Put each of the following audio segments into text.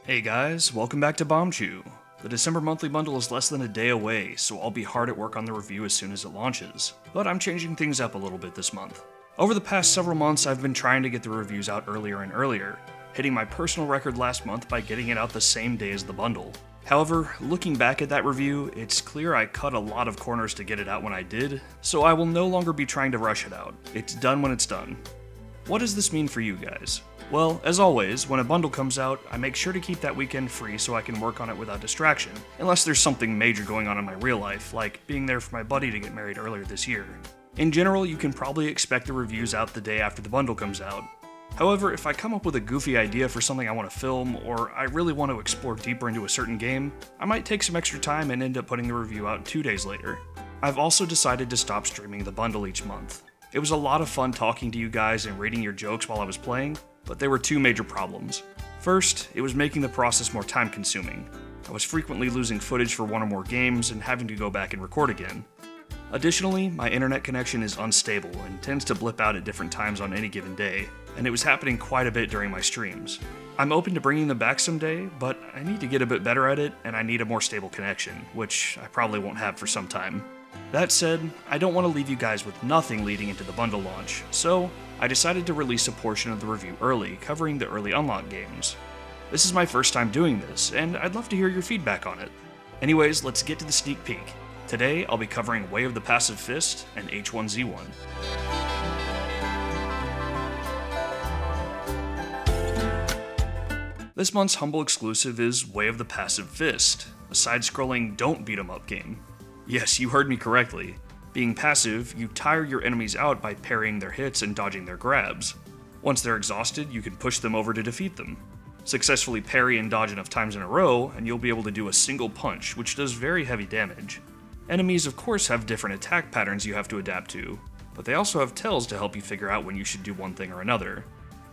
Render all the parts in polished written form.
Hey guys, welcome back to Bombchu. The December monthly bundle is less than a day away, so I'll be hard at work on the review as soon as it launches. But I'm changing things up a little bit this month. Over the past several months, I've been trying to get the reviews out earlier and earlier, hitting my personal record last month by getting it out the same day as the bundle. However, looking back at that review, it's clear I cut a lot of corners to get it out when I did, so I will no longer be trying to rush it out. It's done when it's done. What does this mean for you guys? Well, as always, when a bundle comes out, I make sure to keep that weekend free so I can work on it without distraction, unless there's something major going on in my real life, like being there for my buddy to get married earlier this year. In general, you can probably expect the reviews out the day after the bundle comes out. However, if I come up with a goofy idea for something I want to film, or I really want to explore deeper into a certain game, I might take some extra time and end up putting the review out 2 days later. I've also decided to stop streaming the bundle each month. It was a lot of fun talking to you guys and reading your jokes while I was playing, but there were two major problems. First, it was making the process more time-consuming. I was frequently losing footage for one or more games and having to go back and record again. Additionally, my internet connection is unstable and tends to blip out at different times on any given day, and it was happening quite a bit during my streams. I'm open to bringing them back someday, but I need to get a bit better at it, and I need a more stable connection, which I probably won't have for some time. That said, I don't want to leave you guys with nothing leading into the bundle launch, so I decided to release a portion of the review early, covering the early unlock games. This is my first time doing this, and I'd love to hear your feedback on it. Anyways, let's get to the sneak peek. Today, I'll be covering Way of the Passive Fist and H1Z1. This month's Humble exclusive is Way of the Passive Fist, a side-scrolling don't-beat-em-up game. Yes, you heard me correctly. Being passive, you tire your enemies out by parrying their hits and dodging their grabs. Once they're exhausted, you can push them over to defeat them. Successfully parry and dodge enough times in a row, and you'll be able to do a single punch, which does very heavy damage. Enemies, of course, have different attack patterns you have to adapt to, but they also have tells to help you figure out when you should do one thing or another.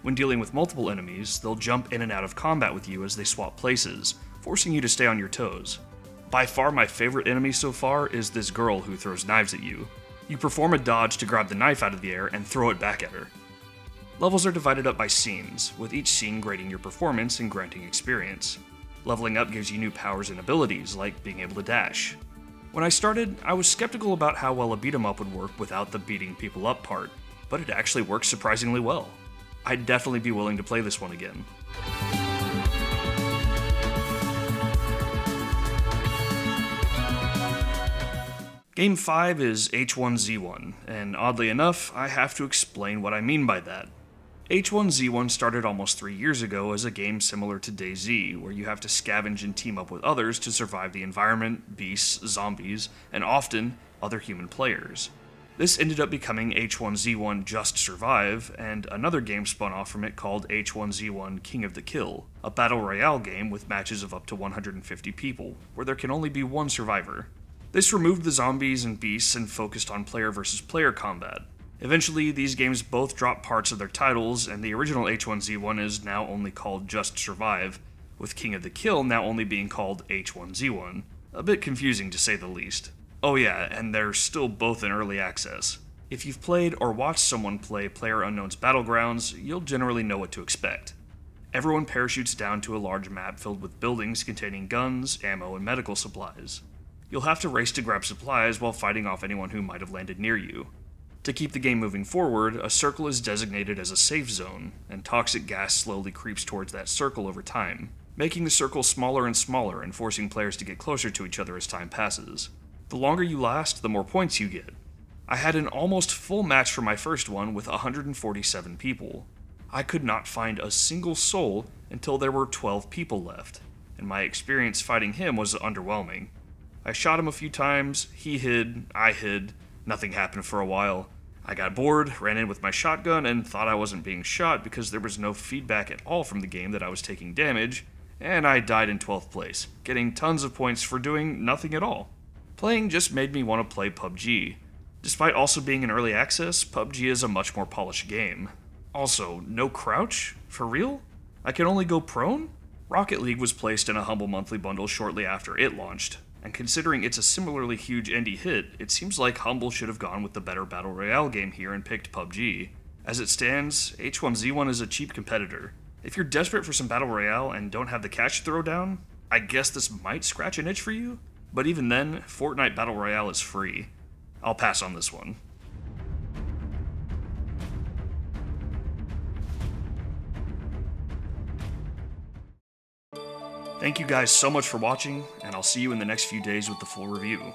When dealing with multiple enemies, they'll jump in and out of combat with you as they swap places, forcing you to stay on your toes. By far my favorite enemy so far is this girl who throws knives at you. You perform a dodge to grab the knife out of the air and throw it back at her. Levels are divided up by scenes, with each scene grading your performance and granting experience. Leveling up gives you new powers and abilities, like being able to dash. When I started, I was skeptical about how well a beat-em-up would work without the beating people up part, but it actually works surprisingly well. I'd definitely be willing to play this one again. Game 5 is H1Z1, and oddly enough, I have to explain what I mean by that. H1Z1 started almost 3 years ago as a game similar to DayZ, where you have to scavenge and team up with others to survive the environment, beasts, zombies, and often, other human players. This ended up becoming H1Z1 Just Survive, and another game spun off from it called H1Z1 King of the Kill, a battle royale game with matches of up to 150 people, where there can only be one survivor. This removed the zombies and beasts and focused on player versus player combat. Eventually, these games both dropped parts of their titles, and the original H1Z1 is now only called Just Survive, with King of the Kill now only being called H1Z1. A bit confusing to say the least. Oh yeah, and they're still both in early access. If you've played or watched someone play PlayerUnknown's Battlegrounds, you'll generally know what to expect. Everyone parachutes down to a large map filled with buildings containing guns, ammo, and medical supplies. You'll have to race to grab supplies while fighting off anyone who might have landed near you. To keep the game moving forward, a circle is designated as a safe zone, and toxic gas slowly creeps towards that circle over time, making the circle smaller and smaller and forcing players to get closer to each other as time passes. The longer you last, the more points you get. I had an almost full match for my first one with 147 people. I could not find a single soul until there were 12 people left, and my experience fighting him was underwhelming. I shot him a few times, he hid, I hid, nothing happened for a while. I got bored, ran in with my shotgun, and thought I wasn't being shot because there was no feedback at all from the game that I was taking damage, and I died in 12th place, getting tons of points for doing nothing at all. Playing just made me want to play PUBG. Despite also being in early access, PUBG is a much more polished game. Also, no crouch? For real? I can only go prone? Rocket League was placed in a Humble monthly bundle shortly after it launched, and considering it's a similarly huge indie hit, it seems like Humble should have gone with the better Battle Royale game here and picked PUBG. As it stands, H1Z1 is a cheap competitor. If you're desperate for some Battle Royale and don't have the cash to throw down, I guess this might scratch an itch for you, but even then, Fortnite Battle Royale is free. I'll pass on this one. Thank you guys so much for watching, and I'll see you in the next few days with the full review.